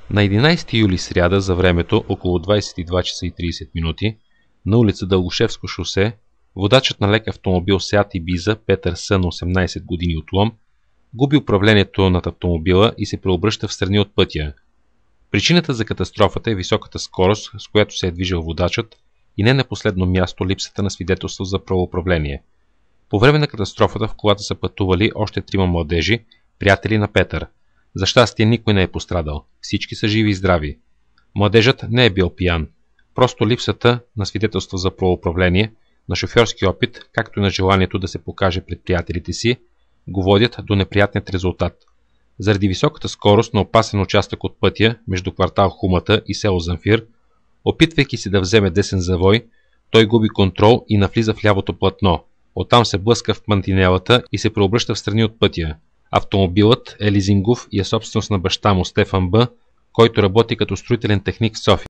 На 11 юли сряда за времето около 22 часа и 30 минути на улица Дългошевско шосе водачът на лек автомобил Сеат Ибиза Петър С. на 18 години от Лом губи управлението над автомобила и се преобръща встрани от пътя. Причината за катастрофата е високата скорост, с която се е движил водачът, и не на последно място липсата на свидетелство за правоуправление. По време на катастрофата в колата са пътували още 3 младежи, приятели на Петър. За щастие никой не е пострадал. Всички са живи и здрави. Младежът не е бил пиян. Просто липсата на свидетелство за правоуправление, на шофьорски опит, както и на желанието да се покаже пред приятелите си, го водят до неприятният резултат. Заради високата скорост на опасен участък от пътя между квартал Хумата и село Замфир, опитвайки се да вземе десен завой, той губи контрол и навлиза в лявото платно. Оттам се блъска в мантинелата и се преобръща встрани от пътя. Автомобилът е лизингов и е собственост на баща му Стефан Б., който работи като строителен техник в София.